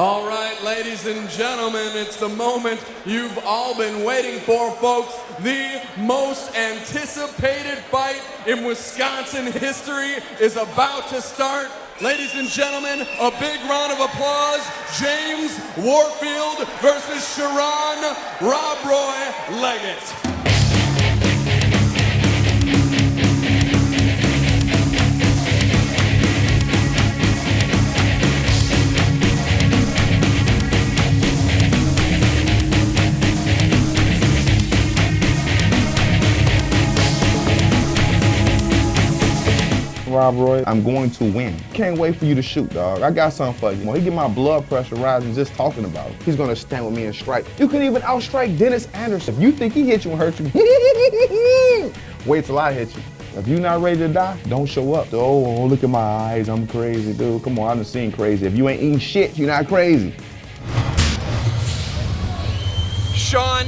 All right, ladies and gentlemen, it's the moment you've all been waiting for, folks. The most anticipated fight in Wisconsin history is about to start. Ladies and gentlemen, a big round of applause. James Warfield versus Sherron Legget. Rob Roy, I'm going to win. Can't wait for you to shoot, dog. I got something for you. When he get my blood pressure rising just talking about it, he's gonna stand with me and strike. You couldn't even outstrike Dennis Anderson. If you think he hit you and hurt you, wait till I hit you. If you're not ready to die, don't show up. Oh, look at my eyes, I'm crazy, dude. Come on, I done seen crazy. If you ain't eating shit, you're not crazy. Sean,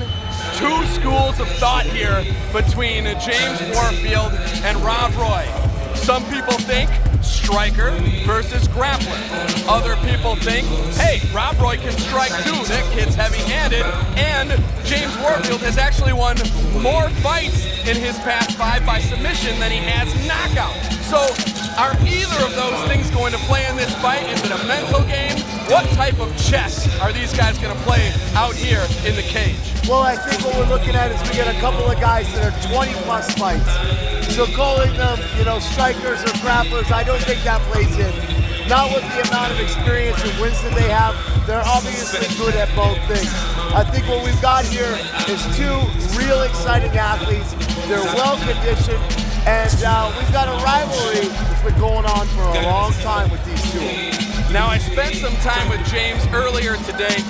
two schools of thought here between James Warfield and Rob Roy. Some people think striker versus grappler. Other people think, hey, Rob Roy can strike too. That kid's heavy-handed. And James Warfield has actually won more fights in his past 5 by submission than he has knockout. So are either of those things going to play in this fight? Is it a mental game? What type of chess are these guys going to play out here in the cage? Well, I think what we're looking at is we get a couple of guys that are 20-plus fights. So calling them, strikers or grapplers, I don't think that plays in. Not with the amount of experience and wins that they have. They're obviously good at both things. I think what we've got here is two real exciting athletes. They're well-conditioned, and we've got a rivalry that's been going on for a long time with these two. Now, I spent some time with James earlier today.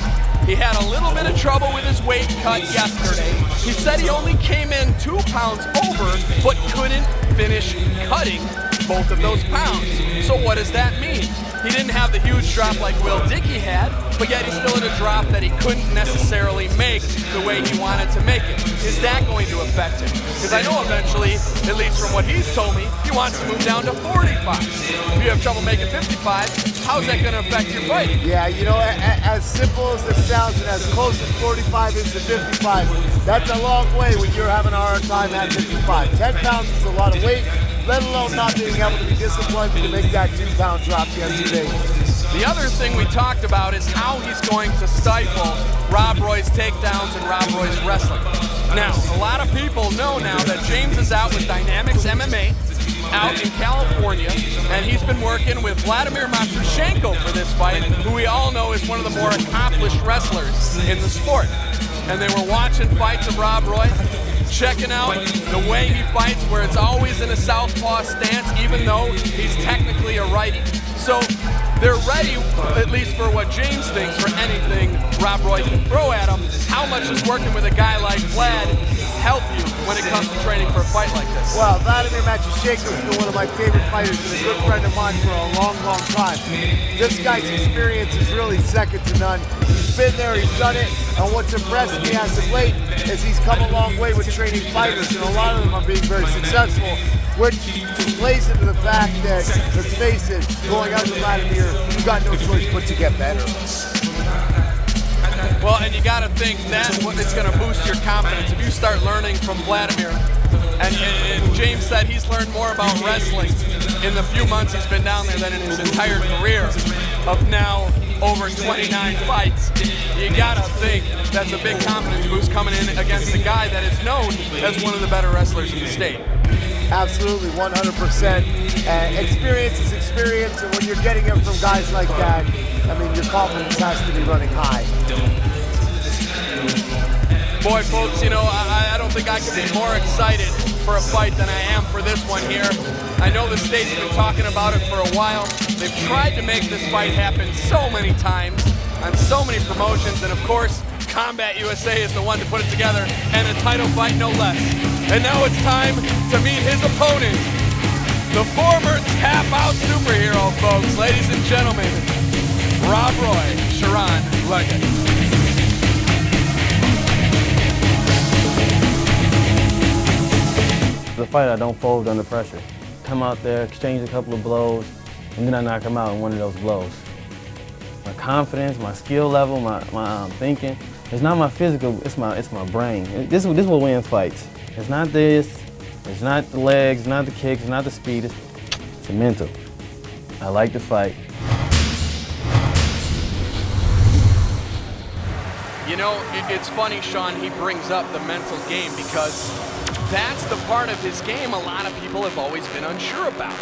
He had a little bit of trouble with his weight cut yesterday. He said he only came in 2 pounds over, but couldn't finish cutting both of those pounds. So what does that mean? He didn't have the huge drop like Will Dickey had, but yet he's still at a drop that he couldn't necessarily make the way he wanted to make it. Is that going to affect him? Because I know eventually, at least from what he's told me, he wants to move down to 45. If you have trouble making 55, how's that going to affect your fighting? Yeah, as simple as this sounds and as close as 45 is to 55, that's a long way when you're having a hard time at 55. 10 pounds is a lot of weight, let alone not being able to be disciplined to make that 2-pound drop yesterday. The other thing we talked about is how he's going to stifle Rob Roy's takedowns and Rob Roy's wrestling. Now, a lot of people know now that James is out with Dynamics MMA out in California, and he's been working with Vladimir Matrushenko for this fight, who we all know is one of the more accomplished wrestlers in the sport. And they were watching fights of Rob Roy, checking out the way he fights, where it's always in a southpaw stance, even though he's technically a righty. So they're ready, at least for what James thinks, for anything Rob Roy can throw at him. How much is working with a guy like Vlad help you when it comes to training for a fight like this? Well, Vladimir Matrushenko has been one of my favorite fighters and a good friend of mine for a long, long time. This guy's experience is really second to none. He's been there, he's done it, and what's impressed me as of late is he's come a long way with training fighters, and a lot of them are being very successful, which plays into the fact that, let's face it, going out to Vladimir, you've got no choice but to get better. Well, and you got to think that's what it's going to boost your confidence. If you start learning from Vladimir, and James said he's learned more about wrestling in the few months he's been down there than in his entire career of now over 29 fights, you got to think that's a big confidence boost coming in against a guy that is known as one of the better wrestlers in the state. Absolutely, 100%. Experience is experience, and when you're getting it from guys like that, I mean, your confidence has to be running high. Boy, folks, I don't think I could be more excited for a fight than I am for this one here. I know the state's been talking about it for a while. They've tried to make this fight happen so many times on so many promotions, and of course, Combat USA is the one to put it together, and a title fight no less. And now it's time to meet his opponent, the former tap-out superhero, folks. Ladies and gentlemen, Rob Roy, Sherron Legget. The fight, I don't fold under pressure. Come out there, exchange a couple of blows, and then I knock him out in one of those blows. my confidence, my skill level, my thinking. It's not my physical, it's my brain. This is what wins fights. It's not this, it's not the legs, it's not the kicks, it's not the speed, it's the mental. I like to fight. You know, it's funny, Sean, he brings up the mental game because that's the part of his game a lot of people have always been unsure about.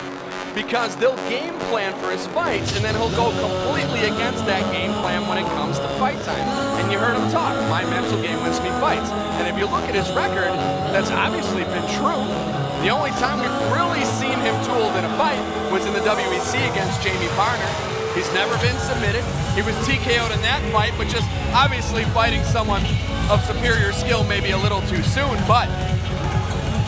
Because they'll game plan for his fights and then he'll go completely against that game plan when it comes to fight time. And you heard him talk, my mental game wins me fights. And if you look at his record, that's obviously been true. The only time we've really seen him tooled in a fight was in the WEC against Jamie Barner. He's never been submitted. He was TKO'd in that fight, but just obviously fighting someone of superior skill maybe a little too soon. But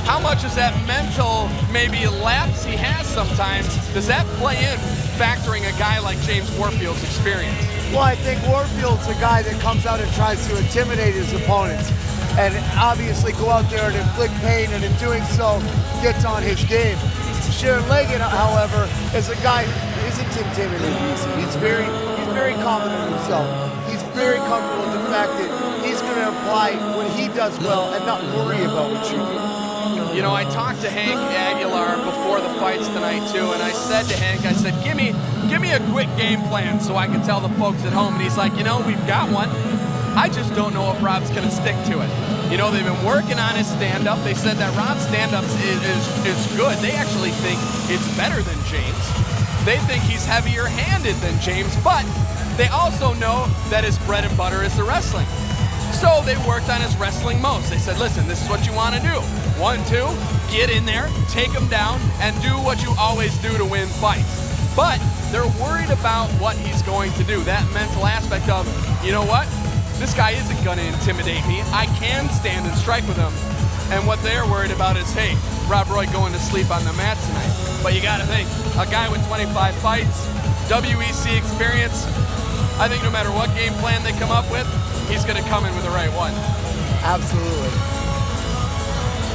how much is that mental maybe lapse he has sometimes, does that play in factoring a guy like James Warfield's experience? Well, I think Warfield's a guy that comes out and tries to intimidate his opponents and obviously go out there and inflict pain, and in doing so gets on his game. Sherron Legget, however, is a guy who isn't intimidated easy. He's very confident in himself. He's very comfortable with the fact that he's going to apply what he does well and not worry about what you do. You know, I talked to Hank Aguilar before the fights tonight too, and I said to Hank, I said, give me a quick game plan so I can tell the folks at home. And he's like, you know, we've got one. I just don't know if Rob's gonna stick to it. You know, they've been working on his stand-up. They said that Rob's stand-up is good. They actually think it's better than James. They think he's heavier-handed than James, but they also know that his bread and butter is the wrestling. So they worked on his wrestling most. They said, listen, this is what you want to do. 1, 2, get in there, take him down, and do what you always do to win fights. But they're worried about what he's going to do. That mental aspect of, you know what? This guy isn't going to intimidate me. I can stand and strike with him. And what they're worried about is, hey, Rob Roy going to sleep on the mat tonight. But you got to think, a guy with 25 fights, WEC experience, I think no matter what game plan they come up with, he's going to come in with the right one. Absolutely.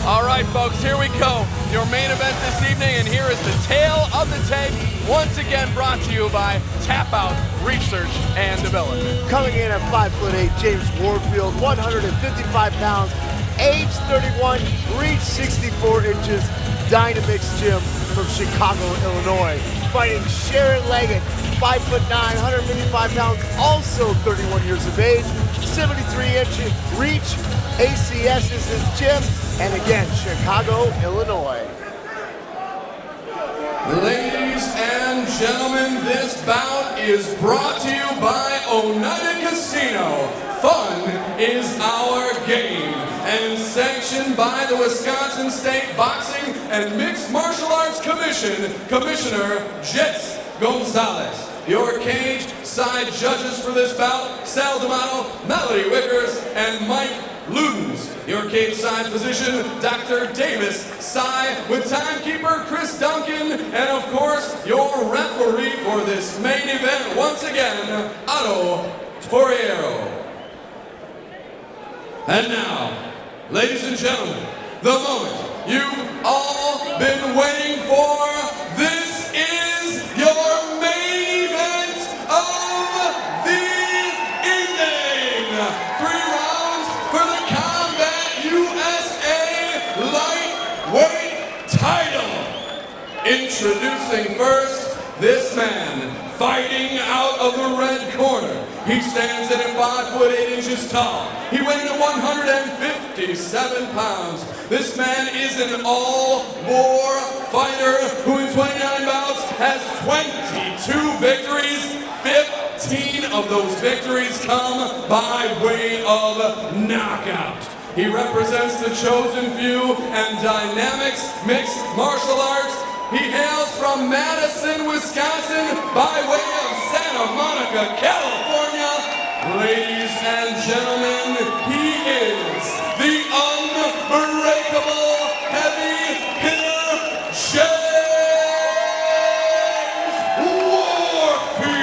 All right, folks, here we go. Your main event this evening, and here is the tale of the tape, once again brought to you by Tap Out Research and Development. Coming in at 5'8", James Warfield, 155 pounds, age 31, reach 64 inches, Dynamix Gym from Chicago, Illinois. Fighting Sherron Legget, 5'9", 155 pounds, also 31 years of age, 73 inches reach. ACS is his gym, and again, Chicago, Illinois. Ladies and gentlemen, this bout is brought to you by Oneida Casino. Fun is our game, and sanctioned by the Wisconsin State Boxing and Mixed Martial Arts Commission, Commissioner Jets Gonzalez. Your cage side judges for this bout, Sal D'Amato, Melody Wickers, and Mike Ludens. Your cage side physician, Dr. Davis Sy, with timekeeper Chris Duncan, and of course, your referee for this main event, once again, Otto Torriero. And now, ladies and gentlemen, the moment you've all been waiting for. This is your main event of the evening. 3 rounds for the Combat USA Lightweight title. Introducing first, this man fighting out of the red corner. He stands at 5'8" tall. He weighs in at 157 pounds. This man is an all-war fighter who in 29 bouts has 22 victories. 15 of those victories come by way of knockout. He represents the chosen few and Dynamics Mixed Martial Arts. He hails from Madison, Wisconsin, by way of Santa Monica, California. Ladies and gentlemen, he is the unbreakable heavy hitter, James Warfield.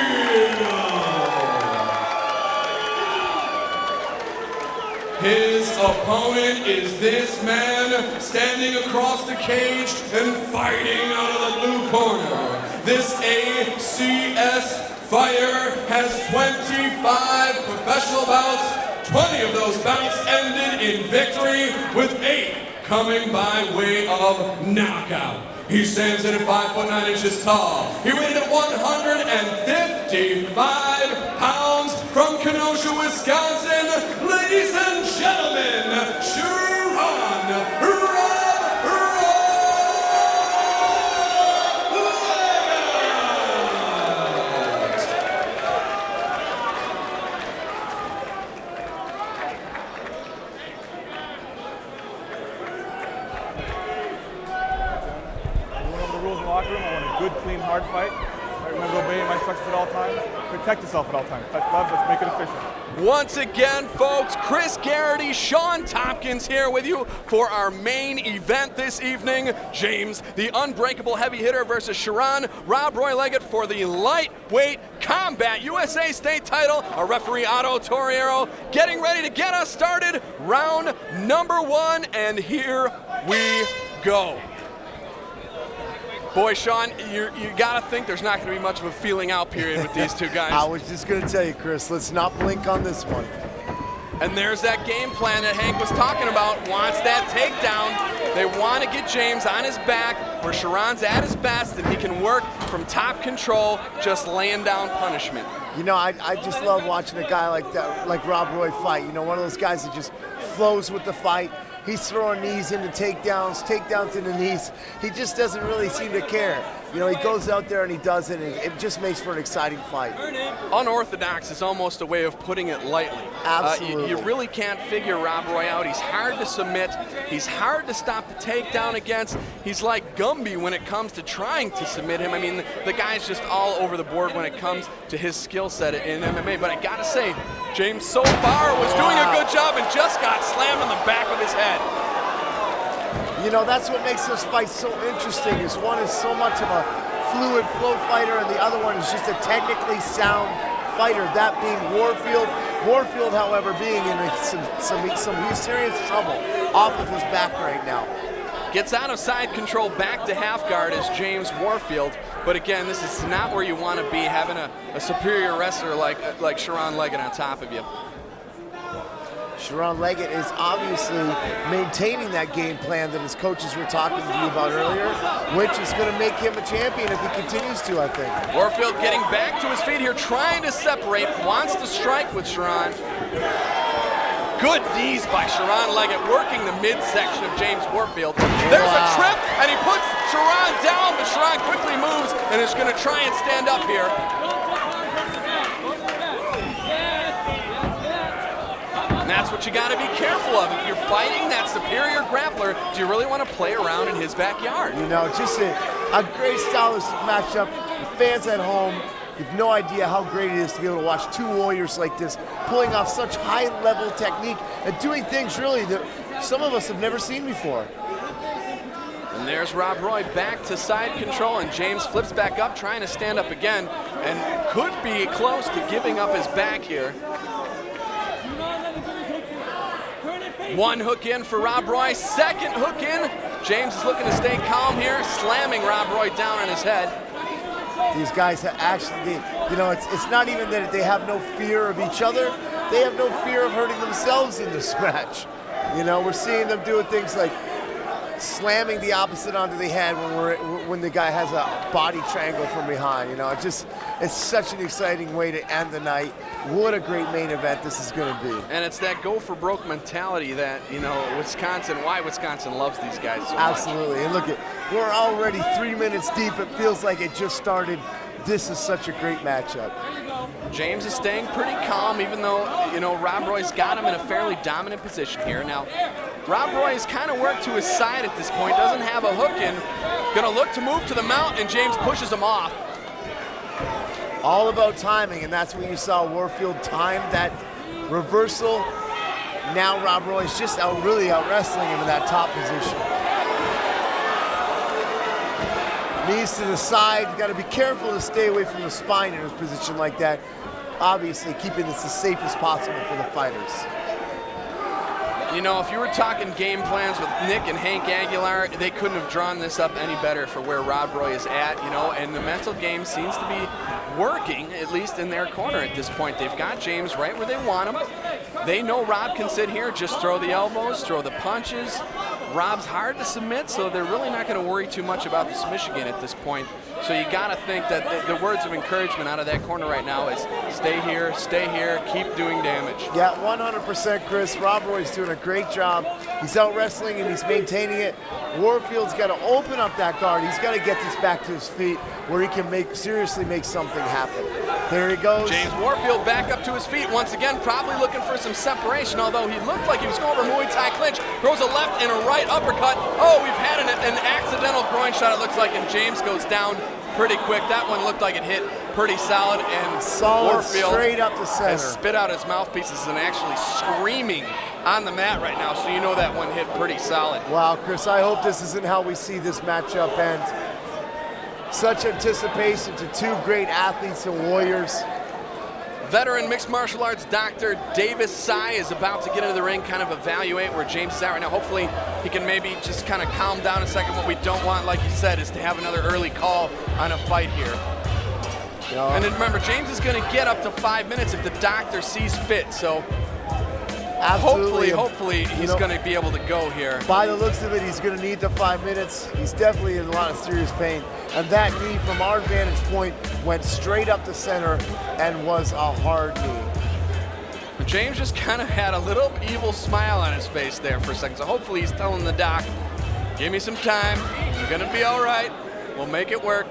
His opponent is this man standing across the cage and fighting out of the blue corner. This ACS fighter has 25 professional bouts. 20 of those bouts ended in victory, with 8 coming by way of knockout. He stands in at 5'9" tall. He weighed at 155 pounds from Kenosha, Wisconsin. Ladies and gentlemen, Sherron Legget. Locker room. I want a good, clean, hard fight. I remember obeying my instructions at all times. Protect yourself at all times. Touch gloves, let's make it official. Once again, folks, Chris Garrity, Sean Tompkins here with you for our main event this evening. James, the unbreakable heavy hitter, versus Sherron Rob Roy Legget for the lightweight combat USA state title. Our referee, Otto Torriero, getting ready to get us started. Round number 1, and here we go. Boy, Sean, you gotta think there's not gonna be much of a feeling out period with these two guys. I was just gonna tell you, Chris, let's not blink on this one. And there's that game plan that Hank was talking about. Wants that takedown. They want to get James on his back where Sherron's at his best, and he can work from top control, just laying down punishment. You know, I just love watching a guy like that, like Rob Roy fight. You know, one of those guys that just flows with the fight. He's throwing knees into takedowns into knees. He just doesn't really seem to care. You know, he goes out there and he does it, and it just makes for an exciting fight. Unorthodox is almost a way of putting it lightly. Absolutely. You really can't figure Rob Roy out. He's hard to submit. He's hard to stop the takedown against. He's like Gumby when it comes to trying to submit him. I mean, the guy's just all over the board when it comes to his skill set in MMA. But I gotta say, James so far was doing a good job and just got slammed on the back of his head. You know, that's what makes those fights so interesting, is one is so much of a fluid flow fighter, and the other one is just a technically sound fighter, that being Warfield. Warfield, however, being in some serious trouble off of his back right now. Gets out of side control, back to half guard as James Warfield. But again, this is not where you want to be, having a superior wrestler like Sherron Legget on top of you. Sherron Legget is obviously maintaining that game plan that his coaches were talking to you about earlier, which is going to make him a champion if he continues to, I think. Warfield getting back to his feet here, trying to separate, wants to strike with Sherron. Good knees by Sherron Legget, working the midsection of James Warfield. There's a trip, and he puts Sherron down, but Sherron quickly moves and is going to try and stand up here. And that's what you got to be careful of. If you're fighting that superior grappler, do you really want to play around in his backyard? You know, just a great stylistic matchup. The fans at home, you have no idea how great it is to be able to watch two warriors like this pulling off such high-level technique and doing things really that some of us have never seen before. And there's Rob Roy back to side control, and James flips back up, trying to stand up again, and could be close to giving up his back here. One hook in for Rob Roy, second hook in. James is looking to stay calm here, slamming Rob Roy down on his head. These guys have actually, you know, it's not even that they have no fear of each other. They have no fear of hurting themselves in this match. You know, we're seeing them doing things like slamming the opposite onto the head when the guy has a body triangle from behind. You know, it's such an exciting way to end the night. What a great main event this is going to be. And it's that go for broke mentality that, you know, why Wisconsin loves these guys so Absolutely. much. And look, we're already 3 minutes deep. It feels like it just started. This is such a great matchup. James is staying pretty calm, even though, you know, Rob Roy's got him in a fairly dominant position here. Now, Rob Roy has kind of worked to his side at this point, doesn't have a hook in. Gonna look to move to the mount, and James pushes him off. All about timing, and that's when you saw Warfield time that reversal. Now Rob Roy's just really out wrestling him in that top position. Knees to the side. You got to be careful to stay away from the spine in a position like that. Obviously, keeping this as safe as possible for the fighters. You know, if you were talking game plans with Nick and Hank Aguilar, they couldn't have drawn this up any better for where Rob Roy is at, you know, and the mental game seems to be working, at least in their corner at this point. They've got James right where they want him. They know Rob can sit here, just throw the elbows, throw the punches. Rob's hard to submit, so they're really not going to worry too much about the submission game at this point. So you got to think that the words of encouragement out of that corner right now is stay here, keep doing damage. Yeah, 100%, Chris. Rob Roy's doing a great job. He's out wrestling and he's maintaining it. Warfield's got to open up that guard. He's got to get this back to his feet where he can seriously make something happen. There he goes. James Warfield back up to his feet once again, probably looking for some separation, although he looked like he was going for Muay Thai clinch. Throws a left and a right uppercut. Oh, we've had an accidental groin shot, it looks like, and James goes down pretty quick. That one looked like it hit pretty solid, and Warfield straight up the center. has spit out his mouthpieces and actually screaming on the mat right now, so you know that one hit pretty solid. Wow, Chris, I hope this isn't how we see this matchup end. Such anticipation to two great athletes and warriors. Veteran mixed martial arts Dr. Davis Tsai is about to get into the ring, kind of evaluate where James is at right now. Hopefully he can maybe just kind of calm down a second. What we don't want, like you said, is to have another early call on a fight here. And then remember, James is going to get up to 5 minutes if the doctor sees fit. So hopefully he's going to be able to go here. By the looks of it, he's going to need the 5 minutes. He's definitely in a lot of serious pain. And that knee, from our vantage point, went straight up the center and was a hard knee. James just kind of had a little evil smile on his face there for a second. So hopefully he's telling the doc, give me some time. You're going to be all right. We'll make it work.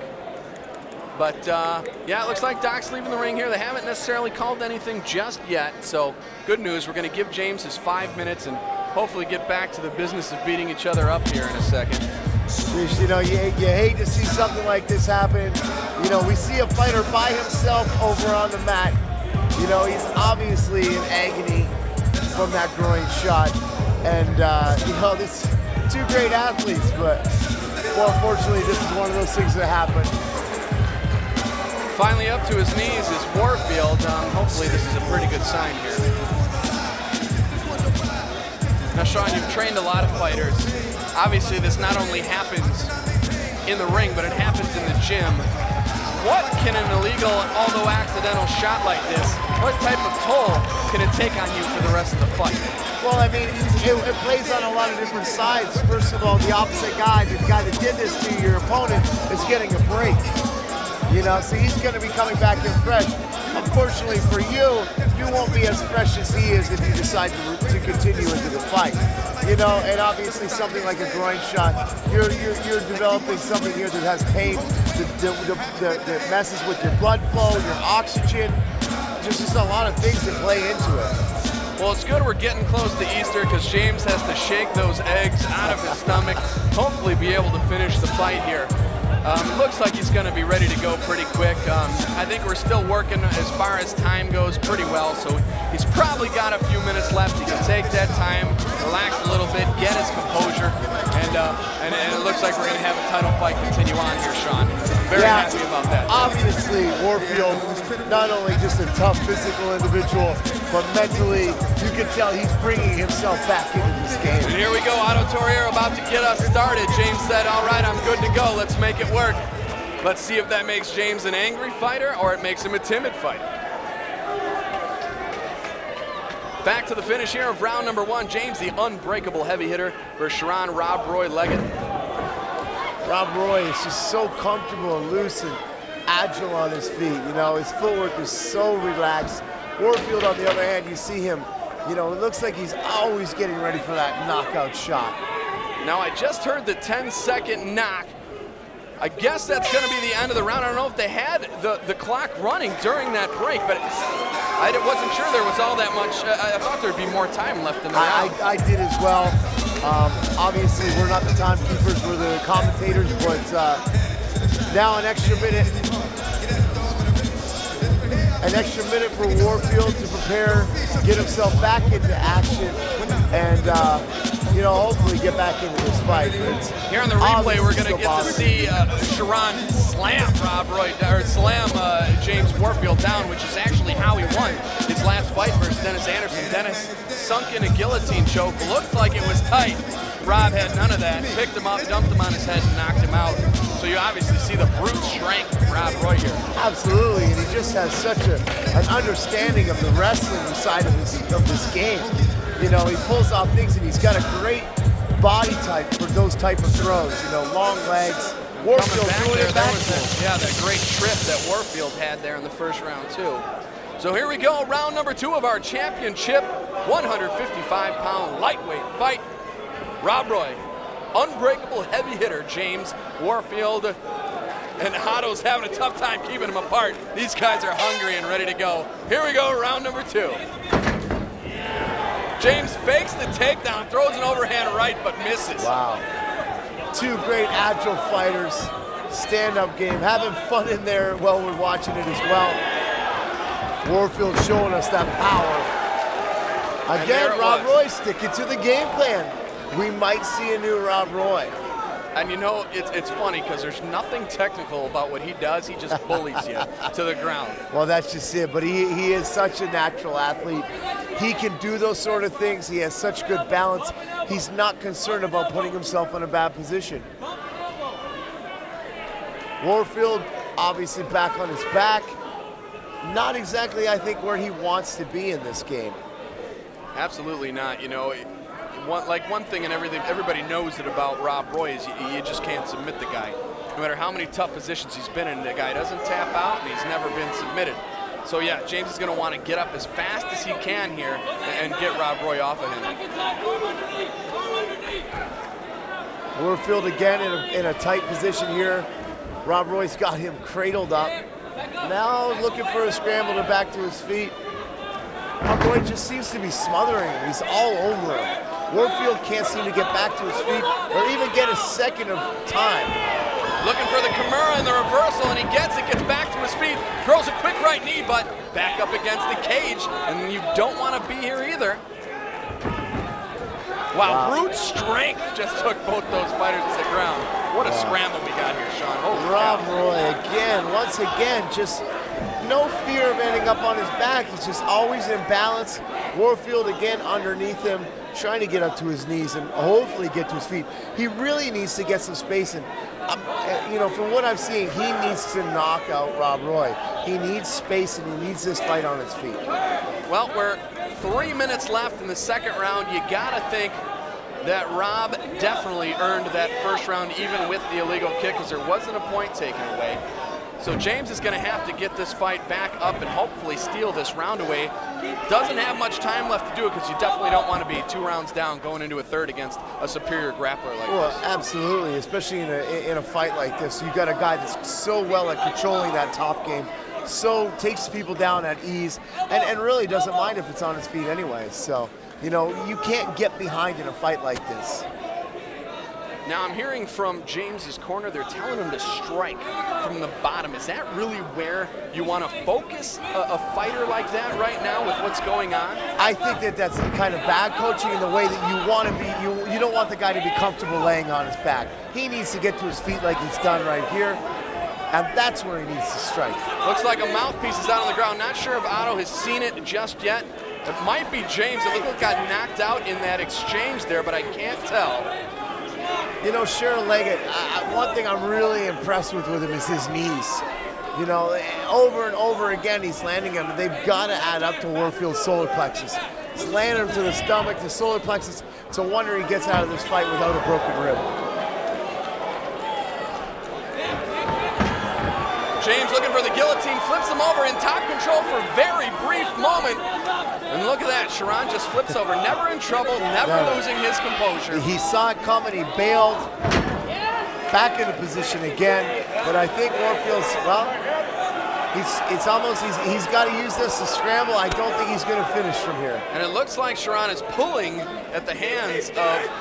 But, yeah, it looks like Doc's leaving the ring here. They haven't necessarily called anything just yet. So good news. We're going to give James his 5 minutes and hopefully get back to the business of beating each other up here in a second. You know, you hate to see something like this happen. You know, we see a fighter by himself over on the mat. You know, he's obviously in agony from that groin shot. And, you know, this two great athletes, but, well, unfortunately, this is one of those things that happen. Finally up to his knees is Warfield. Hopefully this is a pretty good sign here. Now, Sean, you've trained a lot of fighters. Obviously, this not only happens in the ring, but it happens in the gym. What can an illegal, although accidental shot like this, what type of toll can it take on you for the rest of the fight? Well, I mean, it plays on a lot of different sides. First of all, the opposite guy, the guy that did this to your opponent, is getting a break. You know, so he's going to be coming back in fresh. Unfortunately for you, you won't be as fresh as he is if you decide to continue into the fight. You know, and obviously something like a groin shot, you're developing something here that has pain, that messes with your blood flow, your oxygen. There's just a lot of things that play into it. Well, it's good we're getting close to Easter because James has to shake those eggs out of his stomach, hopefully be able to finish the fight here. It looks like he's going to be ready to go pretty quick. I think we're still working as far as time goes pretty well, so he's probably got a few minutes left. He can take that time, relax a little bit, get his composure, and it looks like we're going to have a title fight continue on here, Sean. Very happy about that. Obviously, Warfield, not only just a tough physical individual, but mentally, you can tell he's bringing himself back into this game. And here we go, Otto Torriero about to get us started. James said, all right, I'm good to go. Let's make it work. Let's see if that makes James an angry fighter or it makes him a timid fighter. Back to the finish here of round number one. James, the unbreakable heavy hitter, versus Sherron Rob Roy Legget. Rob Roy is just so comfortable and loose and agile on his feet. You know, his footwork is so relaxed. Warfield, on the other hand, you see him, you know, it looks like he's always getting ready for that knockout shot. Now, I just heard the 10-second knock. I guess that's going to be the end of the round. I don't know if they had the clock running during that break, but I wasn't sure there was all that much. I thought there'd be more time left in the round. I did as well. Obviously, we're not the timekeepers, we're the commentators, but now an extra minute. An extra minute for Warfield to prepare, get himself back into action, and hopefully get back into this fight. But it's Here on the replay, we're going to obviously get to see Sherron slam James Warfield down, which is actually how he won his last fight versus Dennis Anderson. Dennis sunk in a guillotine choke. Looked like it was tight. Rob had none of that. Picked him up, dumped him on his head, and knocked him out. So you obviously see the brute strength of Rob Roy here. Absolutely, and he just has such an understanding of the wrestling side of this game. He pulls off things, and he's got a great body type for those type of throws. Long legs. Warfield doing it back to him. That great trip that Warfield had there in the first round too. So here we go, round number 2 of our championship 155-pound lightweight fight. Rob Roy, unbreakable heavy hitter James Warfield, and Otto's having a tough time keeping them apart. These guys are hungry and ready to go. Here we go, round number 2. James fakes the takedown, throws an overhand right, but misses. Wow. 2 great agile fighters, stand-up game, having fun in there while we're watching it as well. Warfield showing us that power. Again, Rob Roy sticking to the game plan. We might see a new Rob Roy. And it's funny because there's nothing technical about what he does. He just bullies you to the ground. Well, that's just it. But he is such a natural athlete. He can do those sort of things. He has such good balance. He's not concerned about putting himself in a bad position. Warfield obviously back on his back. Not exactly, I think, where he wants to be in this game. Absolutely not. One thing and everybody knows it about Rob Roy is you just can't submit the guy. No matter how many tough positions he's been in, the guy doesn't tap out, and he's never been submitted. So yeah, James is going to want to get up as fast as he can here and get Rob Roy off of him. Warfield again in a tight position here. Rob Roy's got him cradled up. Now looking for a scramble to back to his feet. Rob Roy just seems to be smothering him. He's all over him. Warfield can't seem to get back to his feet or even get a second of time. Looking for the Kimura and the reversal, and he gets back to his feet, throws a quick right knee, but back up against the cage, and you don't want to be here either. Wow, brute strength just took both those fighters to the ground. What a scramble we got here, Sean. Holy Rob cow. Roy once again, just no fear of ending up on his back. He's just always in balance. Warfield again underneath him, trying to get up to his knees and hopefully get to his feet. He really needs to get some space in. From what I'm seeing, he needs to knock out Rob Roy. He needs space and he needs this fight on his feet. Well, we're 3 minutes left in the second round. You gotta think that Rob definitely earned that first round even with the illegal kick, because there wasn't a point taken away. So James is going to have to get this fight back up and hopefully steal this round away. Doesn't have much time left to do it, because you definitely don't want to be 2 rounds down going into a third against a superior grappler like this. Absolutely, especially in a fight like this. You got a guy that's so well at controlling that top game, so takes people down at ease, and really doesn't mind if it's on his feet anyway. So, you can't get behind in a fight like this. Now I'm hearing from James's corner, they're telling him to strike from the bottom. Is that really where you want to focus a fighter like that right now with what's going on? I think that's kind of bad coaching in the way that you want to be. You don't want the guy to be comfortable laying on his back. He needs to get to his feet like he's done right here, and that's where he needs to strike. Looks like a mouthpiece is out on the ground. Not sure if Otto has seen it just yet. It might be James. It looked like got knocked out in that exchange there, but I can't tell. Sherron Legget, one thing I'm really impressed with him is his knees. Over and over again he's landing them. They've got to add up to Warfield's solar plexus. He's landing him to the stomach, the solar plexus. It's a wonder he gets out of this fight without a broken rib. James looking for the guillotine, flips him over in top control for a very brief moment. And look at that, Sherron just flips over, never in trouble, never losing his composure. He saw it coming, he bailed, back into position again. But I think Warfield's, he's got to use this to scramble. I don't think he's going to finish from here. And it looks like Sherron is pulling at the hands of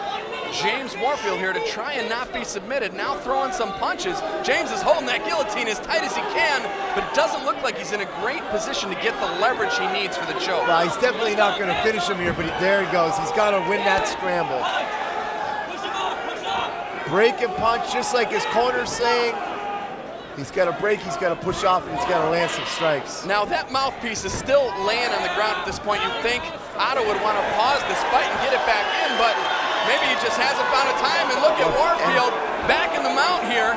James Warfield here to try and not be submitted. Now throwing some punches. James is holding that guillotine as tight as he can, but it doesn't look like he's in a great position to get the leverage he needs for the choke. Well, he's definitely not going to finish him here, but there he goes. He's got to win that scramble. break and punch, just like his corner's saying. He's got to break, he's got to push off, and he's got to land some strikes. Now that mouthpiece is still laying on the ground at this point. You'd think Otto would want to pause this fight and get it back in, but maybe he just hasn't found a time. And look at Warfield back in the mount here.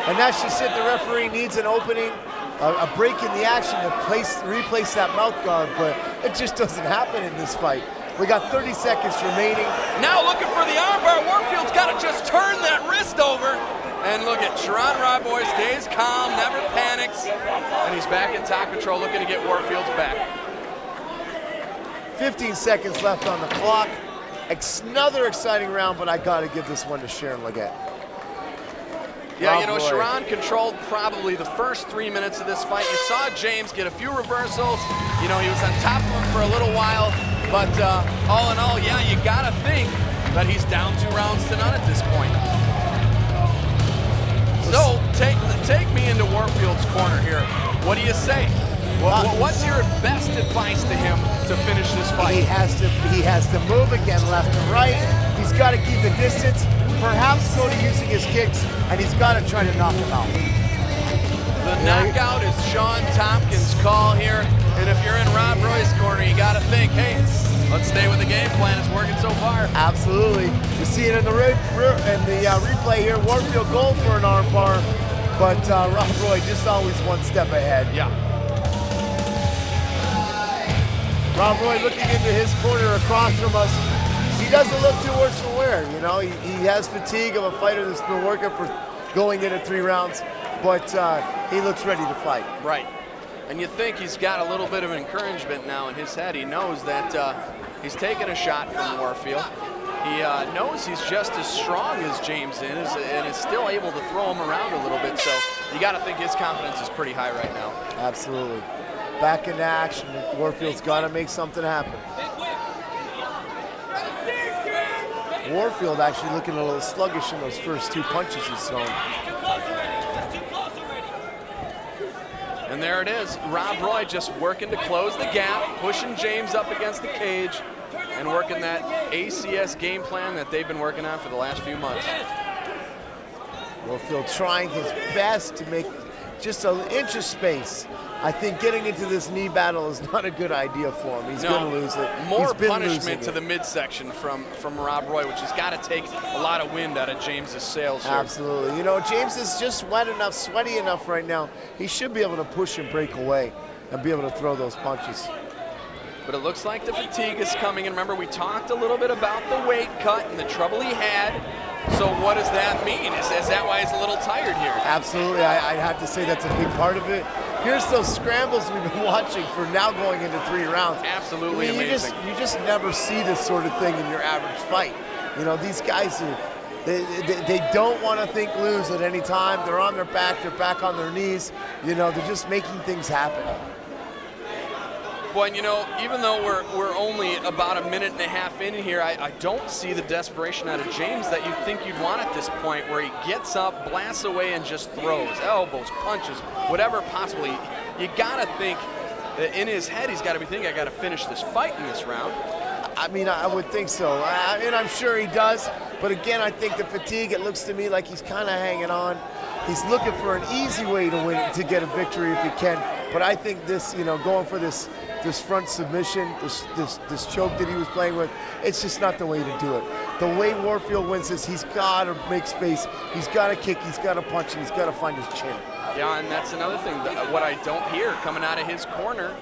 And that's just it. The referee needs an opening, a break in the action to replace that mouth guard, but it just doesn't happen in this fight. We got 30 seconds remaining. Now looking for the armbar. Warfield's got to just turn that wrist over. And look at Sherron Legget, stays calm, never panics. And he's back in top control, looking to get Warfield's back. 15 seconds left on the clock. Another exciting round, but I got to give this one to Sherron Legget. Yeah, you know, Sherron controlled probably the first 3 minutes of this fight. You saw James get a few reversals. You know, he was on top of him for a little while. But all in all, yeah, you got to think that he's down 2 rounds to none at this point. So, take me into Warfield's corner here. What do you say? What's your best advice to him to finish this fight? He has to move again left and right. He's got to keep the distance, perhaps go to using his kicks, and he's got to try to knock him out. The knockout is Sean Tompkins' call here. And if you're in Rob Roy's corner, you got to think, hey, let's stay with the game plan. It's working so far. Absolutely. You see it in the replay here. Warfield going for an arm bar, but Rob Roy just always one step ahead. Yeah. Rob Roy looking into his corner across from us. He doesn't look too worse for wear. You know, he has fatigue of a fighter that's been working for going into 3 rounds, but he looks ready to fight. Right. And you think he's got a little bit of encouragement now in his head. He knows that he's taking a shot from Warfield. He knows he's just as strong as James is and is still able to throw him around a little bit. So you got to think his confidence is pretty high right now. Absolutely. Back into action. Warfield's got to make something happen. Warfield actually looking a little sluggish in those first 2 punches he's thrown. And there it is. Rob Roy just working to close the gap, pushing James up against the cage, and working that ACS game plan that they've been working on for the last few months. Warfield trying his best to make just an inch of space. I think getting into this knee battle is not a good idea for him. He's going to lose it. More punishment to the midsection from Rob Roy, which has got to take a lot of wind out of James's sails here. Absolutely. You know, James is just wet enough, sweaty enough right now. He should be able to push and break away and be able to throw those punches. But it looks like the fatigue is coming. And remember, we talked a little bit about the weight cut and the trouble he had. So what does that mean? Is that why he's a little tired here? Absolutely. I'd have to say that's a big part of it. Here's those scrambles we've been watching for now going into 3 rounds. Absolutely amazing. You just never see this sort of thing in your average fight. You know, these guys, they don't want to think lose at any time. They're on their back. They're back on their knees. You know, they're just making things happen. Well, you know, even though we're only about a minute and a half in here, I don't see the desperation out of James that you think you'd want at this point, where he gets up, blasts away, and just throws elbows, punches, whatever possibly. You got to think that in his head, he's got to be thinking, I got to finish this fight in this round. I mean, I would think so, and I'm sure he does. But again, I think the fatigue, it looks to me like he's kind of hanging on. He's looking for an easy way to win, to get a victory if he can. But I think this, you know, going for this front submission, this choke that he was playing with, it's just not the way to do it. The way Warfield wins this, he's got to make space. He's got to kick, he's got to punch, and he's got to find his chin. Yeah, and that's another thing. What I don't hear coming out of his corner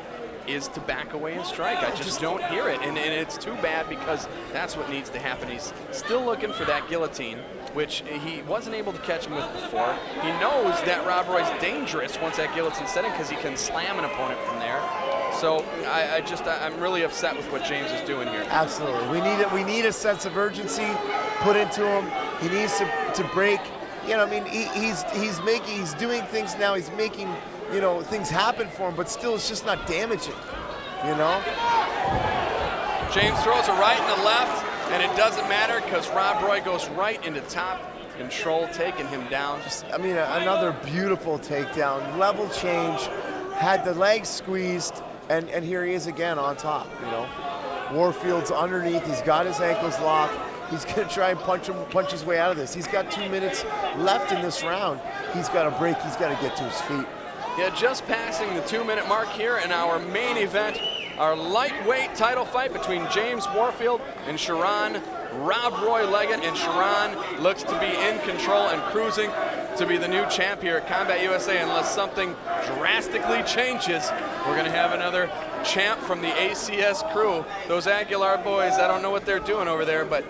is to back away and strike. I just don't hear it, and it's too bad, because that's what needs to happen. He's still looking for that guillotine, which he wasn't able to catch him with before. He knows that Rob Roy's dangerous once that guillotine's set in, because he can slam an opponent from there. So I'm really upset with what James is doing here. Absolutely, we need a sense of urgency put into him. He needs to break. You know, I mean, he's doing things now. He's making, you know, things happen for him, but still, it's just not damaging. You know. James throws a right and a left, and it doesn't matter, because Rob Roy goes right into top control, taking him down. I mean, another beautiful takedown, level change, had the legs squeezed, and here he is again on top, you know. Warfield's underneath, he's got his ankles locked, He's going to try and punch his way out of this. He's got 2 minutes left in this round. He's got to break. He's got to get to his feet. Yeah, just passing the 2-minute mark here in our main event, our lightweight title fight between James Warfield and Sherron Legget. And Sherron looks to be in control and cruising to be the new champ here at Combat USA. Unless something drastically changes, we're going to have another champ from the ACS crew. Those Aguilar boys, I don't know what they're doing over there, but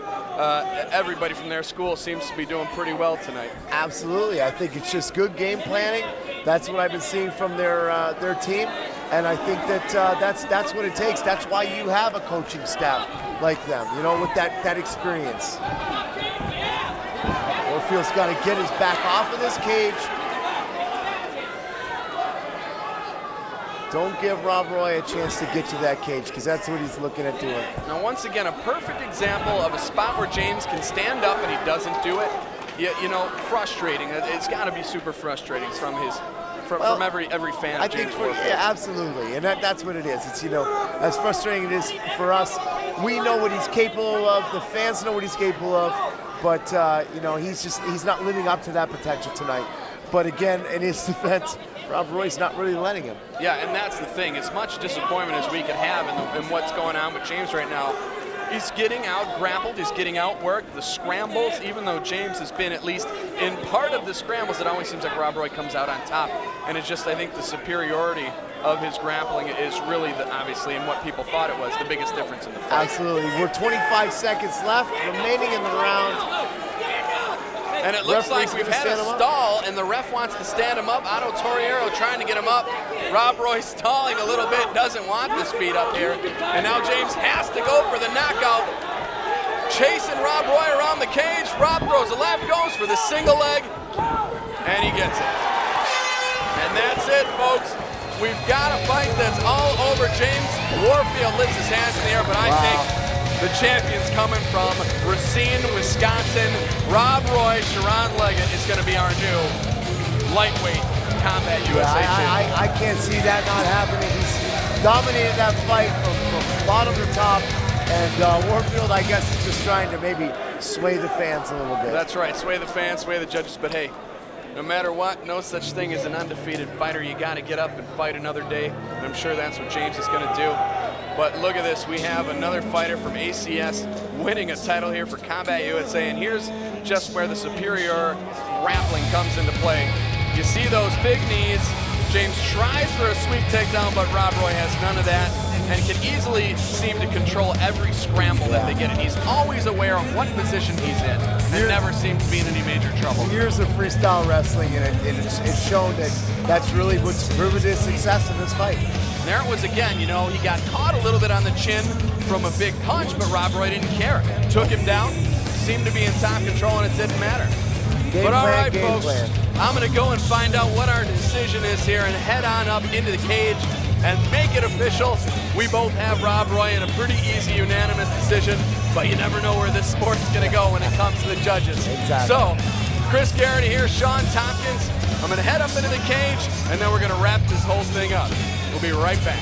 everybody from their school seems to be doing pretty well tonight. Absolutely. I think it's just good game planning. That's what I've been seeing from their team. And I think that that's what it takes. That's why you have a coaching staff like them, you know, with that experience. Warfield's got to get his back off of this cage. Don't give Rob Roy a chance to get to that cage, because that's what he's looking at doing. Now, once again, a perfect example of a spot where James can stand up and he doesn't do it. You know, frustrating. It's got to be super frustrating from every fan of James Warfield. Yeah, absolutely, and that's what it is. It's, you know, as frustrating it is for us. We know what he's capable of. The fans know what he's capable of, but you know, he's not living up to that potential tonight. But again, in his defense, Rob Roy's not really letting him. Yeah, and that's the thing. As much disappointment as we could have in what's going on with James right now, he's getting out-grappled, he's getting outworked. The scrambles, even though James has been, at least in part of the scrambles, it always seems like Rob Roy comes out on top. And it's just, I think, the superiority of his grappling is really, obviously, in what people thought it was, the biggest difference in the fight. Absolutely. We're 25 seconds left remaining in the round. And it looks like we've had a stall, and the ref wants to stand him up. Otto Torriero trying to get him up. Rob Roy stalling a little bit, doesn't want this feet up here. And now James has to go for the knockout. Chasing Rob Roy around the cage. Rob throws a left, goes for the single leg, and he gets it. And that's it, folks. We've got a fight that's all over. James Warfield lifts his hands in the air, but I think the champion's coming from Racine, Wisconsin. Rob Roy, Sherron Legget is going to be our new lightweight Combat USA champion. I can't see that not happening. He's dominated that fight from bottom to top. And Warfield, I guess, is just trying to maybe sway the fans a little bit. That's right, sway the fans, sway the judges. But hey, no matter what, no such thing as an undefeated fighter. You got to get up and fight another day. And I'm sure that's what James is going to do. But look at this, we have another fighter from ACS winning a title here for Combat USA, and here's just where the superior grappling comes into play. You see those big knees. James tries for a sweep takedown, but Rob Roy has none of that and can easily seem to control every scramble that they get in. He's always aware of what position he's in and never seems to be in any major trouble. Years of freestyle wrestling, and it's shown that that's really what's proven his success in this fight. And there it was again, you know, he got caught a little bit on the chin from a big punch, but Rob Roy didn't care. Took him down, seemed to be in top control, and it didn't matter. But all right, folks, I'm going to go and find out what our decision is here and head on up into the cage and make it official. We both have Rob Roy in a pretty easy unanimous decision, but you never know where this sport's going to go when it comes to the judges. Exactly. So, Chris Garrity here, Sean Tompkins. I'm going to head up into the cage, and then we're going to wrap this whole thing up. We'll be right back.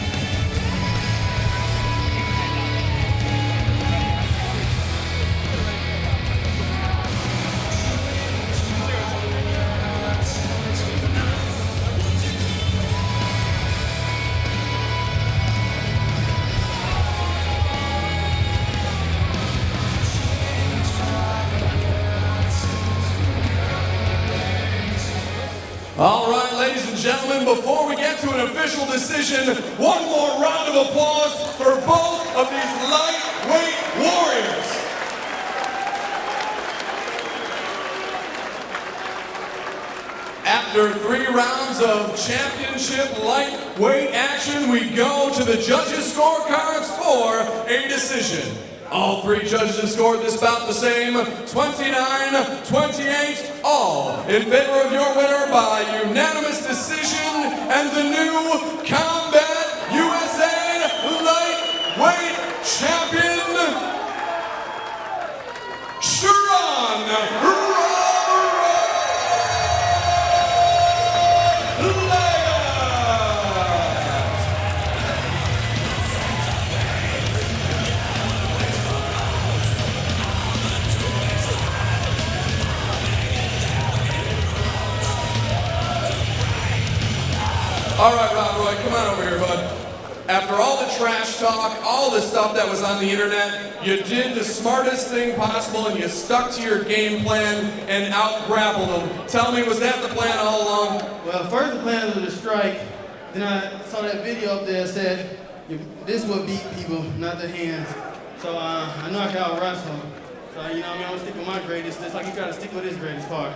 All right, ladies and gentlemen, before we get to an official decision, one more round of applause for both of these lightweight warriors. After 3 rounds of championship lightweight action, we go to the judges' scorecards for a decision. All 3 judges scored this bout the same, 29-28, all in favor of your winner by unanimous decision and the new Combat USA lightweight champion, Sherron Legget. All right, Rob Roy, come on over here, bud. After all the trash talk, all the stuff that was on the internet, you did the smartest thing possible and you stuck to your game plan and out-grappled them. Tell me, was that the plan all along? Well, first the plan was to strike. Then I saw that video up there that said, this will beat people, not the hands. So I know I can out-wrestle. So, you know what I mean, I'm gonna stick with my greatest. It's like you gotta stick with his greatest part.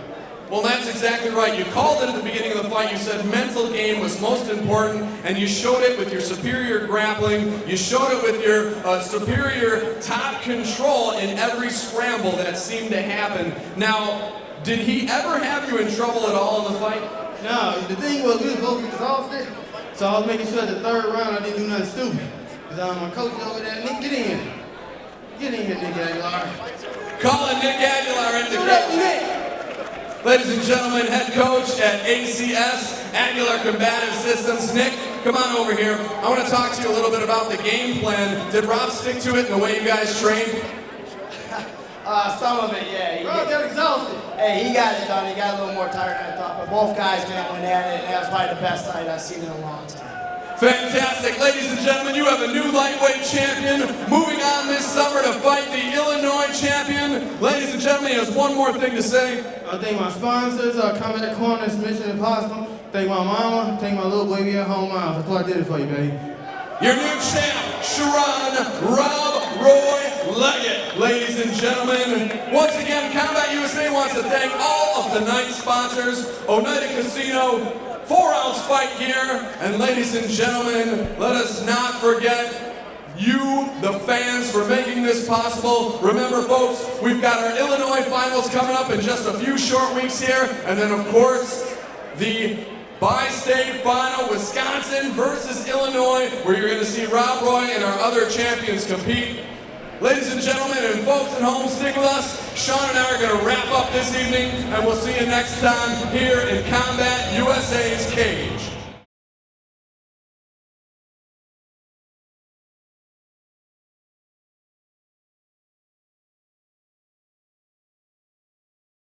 Well, that's exactly right. You called it at the beginning of the fight. You said mental game was most important, and you showed it with your superior grappling. You showed it with your superior top control in every scramble that seemed to happen. Now, did he ever have you in trouble at all in the fight? No, the thing was we was both exhausted, so I was making sure the third round I didn't do nothing stupid. Because my coach over there, Nick, get in. Get in here, Nick Aguilar. Calling Nick Aguilar into the Ladies and gentlemen, head coach at ACS, Aguilar Combative Systems. Nick, come on over here. I want to talk to you a little bit about the game plan. Did Rob stick to it in the way you guys trained? Some of it, yeah. Rob got exhausted. Hey, he got it done. He got a little more tired than I thought, but both guys, man, went at it, and that was probably the best fight I've seen in a long time. Fantastic. Ladies and gentlemen, you have a new lightweight champion moving on this summer to fight the Illinois champion. Ladies and gentlemen, he has one more thing to say. I thank my sponsors, Combat Corners, Mission Impossible. Thank my mama, thank my little baby at home, Miles. That's what I did it for you, baby. Your new champ, Sherron Rob Roy Legget. Ladies and gentlemen, once again, Combat USA wants to thank all of tonight's sponsors, Oneida Casino, 4-ounce fight gear, and ladies and gentlemen, let us not forget you, the fans, for making this possible. Remember, folks, we've got our Illinois finals coming up in just a few short weeks here, and then, of course, the bi-state final, Wisconsin versus Illinois, where you're going to see Rob Roy and our other champions compete. Ladies and gentlemen, and folks at home, stick with us. Sean and I are going to wrap up this evening, and we'll see you next time here in Combat USA's Cage.